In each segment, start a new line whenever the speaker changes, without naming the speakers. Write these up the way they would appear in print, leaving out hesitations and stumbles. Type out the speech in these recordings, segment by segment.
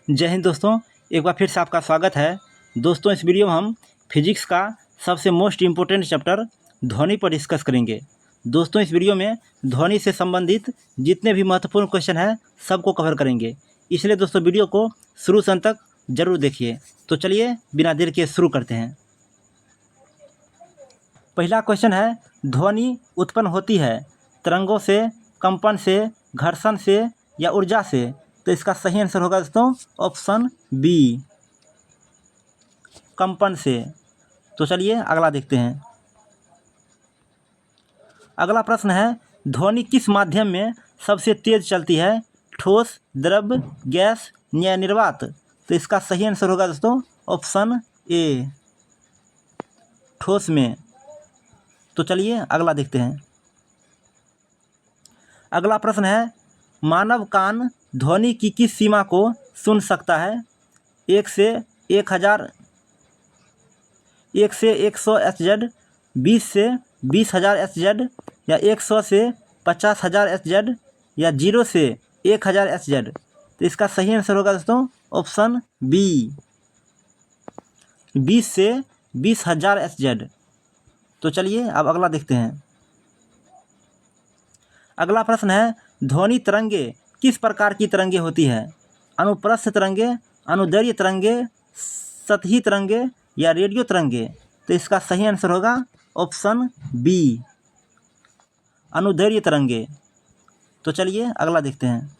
जय हिंद दोस्तों, एक बार फिर से आपका स्वागत है। दोस्तों, इस वीडियो में हम फिजिक्स का सबसे मोस्ट इम्पोर्टेंट चैप्टर ध्वनि पर डिस्कस करेंगे। दोस्तों, इस वीडियो में ध्वनि से संबंधित जितने भी महत्वपूर्ण क्वेश्चन हैं सबको कवर करेंगे, इसलिए दोस्तों वीडियो को शुरू से अंत तक जरूर देखिए। तो चलिए बिना देर के शुरू करते हैं। पहला क्वेश्चन है, ध्वनि उत्पन्न होती है तरंगों से, कंपन से, घर्षण से या ऊर्जा से? तो इसका सही आंसर होगा दोस्तों ऑप्शन बी, कंपन से। तो चलिए अगला देखते हैं। अगला प्रश्न है, ध्वनि किस माध्यम में सबसे तेज चलती है? ठोस, द्रव, गैस या निर्वात? तो इसका सही आंसर होगा दोस्तों ऑप्शन ए, ठोस में। तो चलिए अगला देखते हैं। अगला प्रश्न है, मानव कान ध्वनि की किस सीमा को सुन सकता है? 1 से 1000, 1 से 100 एचजेड, 20 से 20,000 एचजेड या 100 से 50,000 एचजेड या 0 से 1000 एचजेड? तो इसका सही आंसर होगा दोस्तों ऑप्शन बी, 20 से 20,000 एचजेड। तो चलिए अब अगला देखते हैं। अगला प्रश्न है, ध्वनि तरंगे किस प्रकार की तरंगे होती है? अनुप्रस्थ तरंगे, अनुदैर्घ्य तरंगे, सतही तरंगे या रेडियो तरंगे? तो इसका सही आंसर होगा ऑप्शन बी, अनुदैर्घ्य तरंगे। तो चलिए अगला देखते हैं।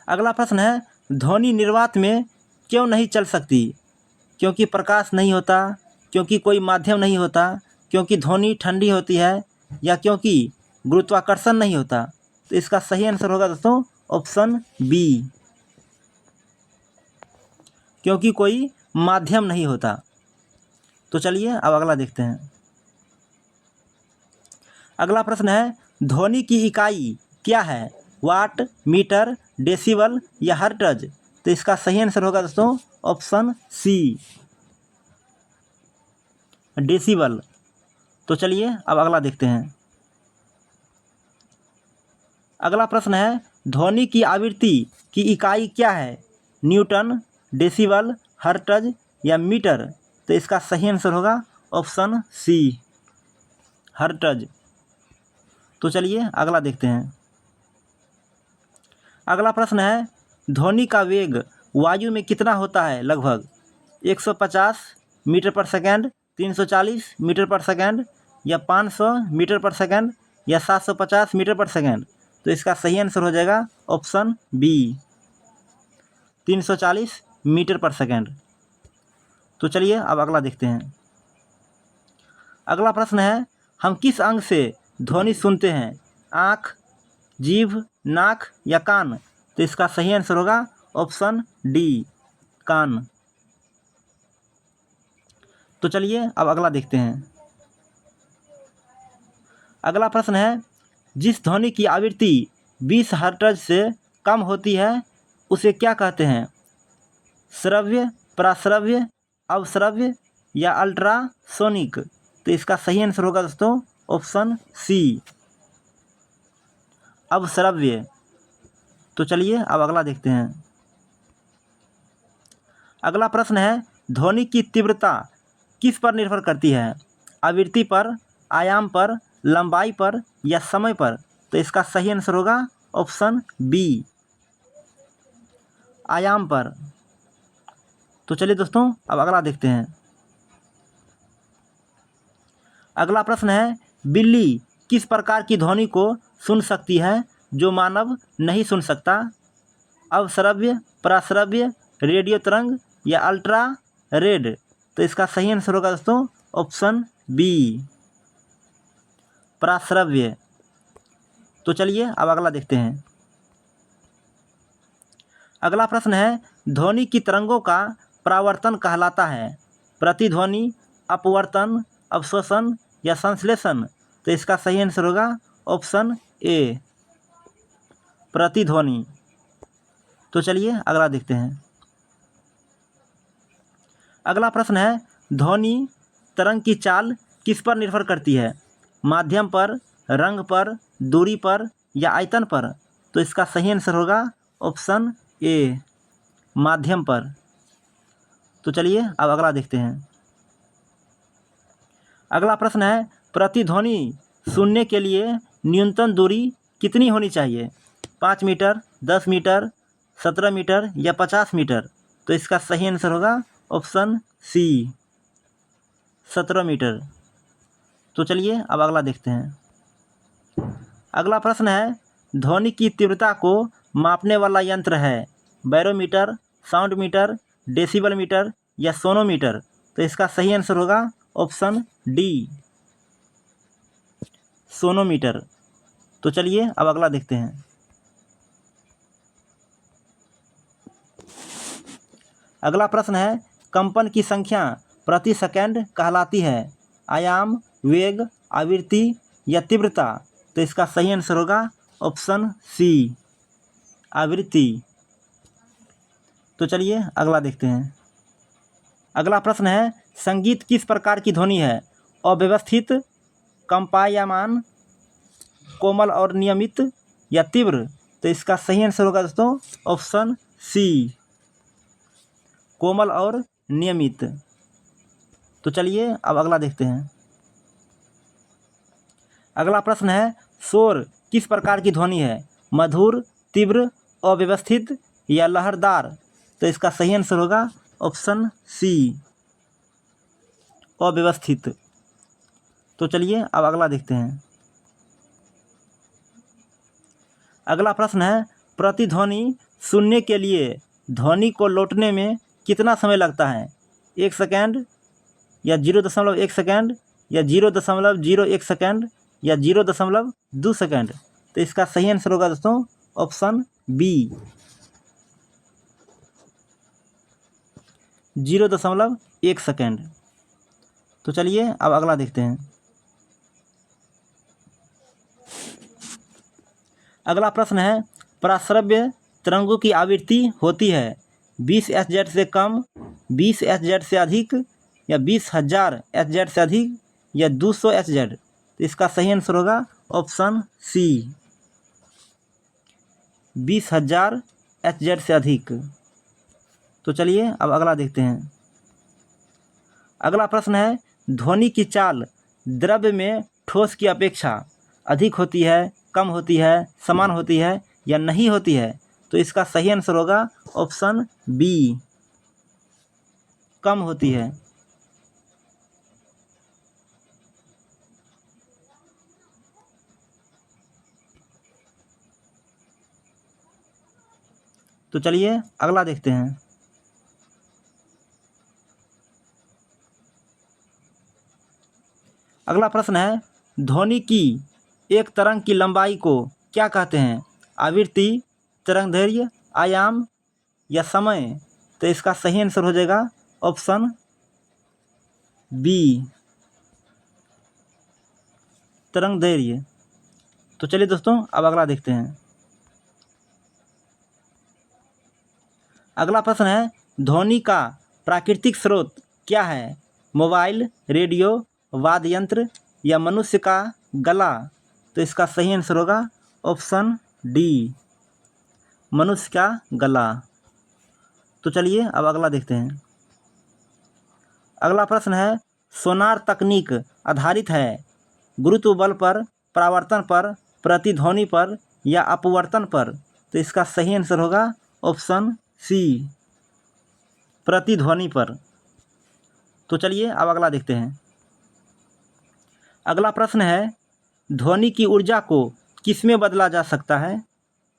अगला प्रश्न है, ध्वनि निर्वात में क्यों नहीं चल सकती? क्योंकि प्रकाश नहीं होता, क्योंकि कोई माध्यम नहीं होता, क्योंकि ध्वनि ठंडी होती है या क्योंकि गुरुत्वाकर्षण नहीं होता? तो इसका सही आंसर होगा दोस्तों ऑप्शन बी, क्योंकि कोई माध्यम नहीं होता। तो चलिए अब अगला देखते हैं। अगला प्रश्न है, ध्वनि की इकाई क्या है? वाट, मीटर, डेसिबल या हर्ट्ज? तो इसका सही आंसर होगा दोस्तों ऑप्शन सी, डेसिबल। तो चलिए अब अगला देखते हैं। अगला प्रश्न है, ध्वनि की आवृत्ति की इकाई क्या है? न्यूटन, डेसिबल, हर्ट्ज या मीटर? तो इसका सही आंसर होगा ऑप्शन सी, हर्ट्ज। तो चलिए अगला देखते हैं। अगला प्रश्न है, ध्वनि का वेग वायु में कितना होता है? लगभग 150 मीटर पर सेकेंड, 340 मीटर पर सेकेंड या 500 मीटर पर सेकेंड या 750 मीटर पर सेकेंड? तो इसका सही आंसर हो जाएगा ऑप्शन बी, 340 मीटर पर सेकेंड। तो चलिए अब अगला देखते हैं। अगला प्रश्न है, हम किस अंग से ध्वनि सुनते हैं? आँख, जीभ, नाक या कान? तो इसका सही आंसर होगा ऑप्शन डी, कान। तो चलिए अब अगला देखते हैं। अगला प्रश्न है, जिस ध्वनि की आवृत्ति 20 हर्ट्ज से कम होती है उसे क्या कहते हैं? श्रव्य, प्राश्रव्य, अवश्रव्य या अल्ट्रासोनिक? तो इसका सही आंसर होगा दोस्तों ऑप्शन सी, अवश्रव्य। तो चलिए अब अगला देखते हैं। अगला प्रश्न है, ध्वनि की तीव्रता किस पर निर्भर करती है? आवृत्ति पर, आयाम पर, लंबाई पर या समय पर? तो इसका सही आंसर होगा ऑप्शन बी, आयाम पर। तो चलिए दोस्तों अब अगला देखते हैं। अगला प्रश्न है, बिल्ली किस प्रकार की ध्वनि को सुन सकती है जो मानव नहीं सुन सकता? अवश्रव्य, प्राश्रव्य, रेडियो तरंग या अल्ट्रा रेड? तो इसका सही आंसर होगा दोस्तों ऑप्शन बी, प्राश्रव्य। तो चलिए अब अगला देखते हैं। अगला प्रश्न है, ध्वनि की तरंगों का परावर्तन कहलाता है? प्रतिध्वनि, अपवर्तन, अवशोषण या संश्लेषण? तो इसका सही आंसर होगा ऑप्शन ए, प्रतिध्वनि। तो चलिए अगला देखते हैं। अगला प्रश्न है, ध्वनि तरंग की चाल किस पर निर्भर करती है? माध्यम पर, रंग पर, दूरी पर या आयतन पर? तो इसका सही आंसर होगा ऑप्शन ए माध्यम पर। तो चलिए अब अगला देखते हैं। अगला प्रश्न है प्रतिध्वनि सुनने के लिए न्यूनतम दूरी कितनी होनी चाहिए? 5 मीटर, 10 मीटर, 17 मीटर या 50 मीटर? तो इसका सही आंसर होगा ऑप्शन सी 17 मीटर। तो चलिए अब अगला देखते हैं। अगला प्रश्न है ध्वनि की तीव्रता को मापने वाला यंत्र है barometer, sound meter, decibel meter या सोनोमीटर? तो इसका सही आंसर होगा ऑप्शन डी सोनोमीटर। तो चलिए अब अगला देखते हैं। अगला प्रश्न है कंपन की संख्या प्रति सेकंड कहलाती है आयाम, वेग, आवृत्ति या तीव्रता? तो इसका सही आंसर होगा ऑप्शन सी आवृत्ति। तो चलिए अगला देखते हैं। अगला प्रश्न है संगीत किस प्रकार की ध्वनि है? अव्यवस्थित, कंपायमान, कोमल और नियमित या तीव्र? तो इसका सही आंसर होगा दोस्तों ऑप्शन सी कोमल और नियमित। तो चलिए अब अगला देखते हैं। अगला प्रश्न है शोर किस प्रकार की ध्वनि है? मधुर, तीव्र, अव्यवस्थित या लहरदार? तो इसका सही आंसर होगा ऑप्शन सी अव्यवस्थित। तो चलिए अब अगला देखते हैं। अगला प्रश्न है प्रतिध्वनि सुनने के लिए ध्वनि को लौटने में कितना समय लगता है? 1 सेकंड या 0.1 सेकंड या 0.01 सेकंड या 0.2 सेकंड? तो इसका सही आंसर होगा दोस्तों ऑप्शन बी 0.1 सेकंड। तो चलिए अब अगला देखते हैं। अगला प्रश्न है पराश्रव्य तरंगों की आवृत्ति होती है 20 Hz से कम, 20 Hz से अधिक या 20,000 Hz से अधिक या 200 Hz? तो इसका सही आंसर होगा ऑप्शन सी 20,000 Hz से अधिक। तो चलिए अब अगला देखते हैं। अगला प्रश्न है ध्वनि की चाल द्रव्य में ठोस की अपेक्षा अधिक होती है, कम होती है, समान होती है या नहीं होती है? तो इसका सही आंसर होगा ऑप्शन बी कम होती है। तो चलिए अगला देखते हैं। अगला प्रश्न है ध्वनि की एक तरंग की लंबाई को क्या कहते हैं? आवृत्ति, तरंगदैर्घ्य, आयाम या समय? तो इसका सही आंसर हो जाएगा ऑप्शन बी तरंगदैर्घ्य। तो चलिए दोस्तों अब अगला देखते हैं। अगला प्रश्न है ध्वनि का प्राकृतिक स्रोत क्या है? मोबाइल, रेडियो, वाद्य यंत्र या मनुष्य का गला? तो इसका सही आंसर होगा ऑप्शन डी मनुष्य का गला। तो चलिए अब अगला देखते हैं। अगला प्रश्न है सोनार तकनीक आधारित है गुरुत्व बल पर, परावर्तन पर, प्रतिध्वनि पर या अपवर्तन पर? तो इसका सही आंसर होगा ऑप्शन सी प्रतिध्वनि पर। तो चलिए अब अगला देखते हैं। अगला प्रश्न है ध्वनि की ऊर्जा को किस में बदला जा सकता है?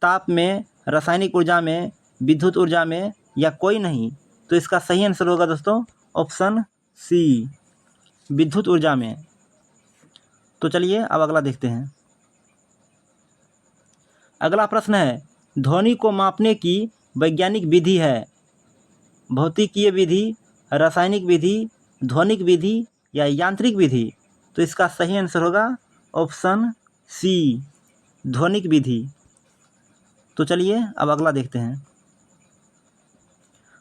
ताप में, रासायनिक ऊर्जा में, विद्युत ऊर्जा में या कोई नहीं? तो इसका सही आंसर होगा दोस्तों ऑप्शन सी विद्युत ऊर्जा में। तो चलिए अब अगला देखते हैं। अगला प्रश्न है ध्वनि को मापने की वैज्ञानिक विधि है भौतिकीय विधि, रासायनिक विधि, ध्वनिक विधि या यांत्रिक विधि? तो इसका सही आंसर होगा ऑप्शन सी ध्वनिक विधि। तो चलिए अब अगला देखते हैं।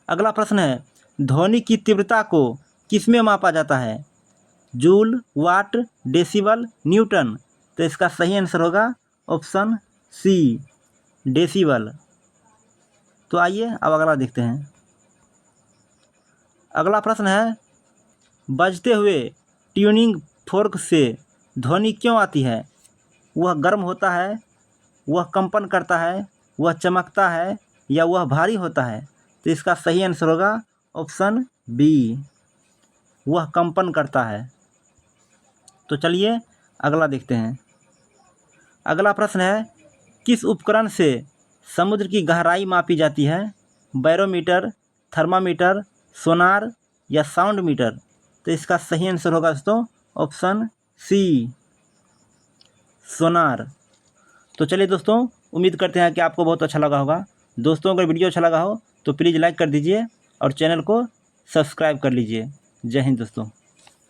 अगला प्रश्न है ध्वनि की तीव्रता को किस में मापा जाता है? जूल, वाट, डेसिबल, न्यूटन? तो इसका सही आंसर होगा ऑप्शन सी डेसिबल। तो आइए अब अगला देखते हैं। अगला प्रश्न है, बजते हुए ट्यूनिंग फोर्क से ध्वनि क्यों आती है? वह गर्म होता है, वह कंपन करता है, वह चमकता है या वह भारी होता है? तो इसका सही आंसर होगा ऑप्शन बी, वह कंपन करता है। तो चलिए अगला देखते हैं। अगला प्रश्न है, किस उपकरण से समुद्र की गहराई मापी जाती है? बैरोमीटर, थर्मामीटर, सोनार या साउंड मीटर? तो इसका सही आंसर होगा दोस्तों ऑप्शन सी, सोनार। तो चलिए दोस्तों, उम्मीद करते हैं कि आपको बहुत अच्छा लगा होगा। दोस्तों अगर वीडियो अच्छा लगा हो तो प्लीज़ लाइक कर दीजिए और चैनल को सब्सक्राइब कर लीजिए। जय हिंद दोस्तों।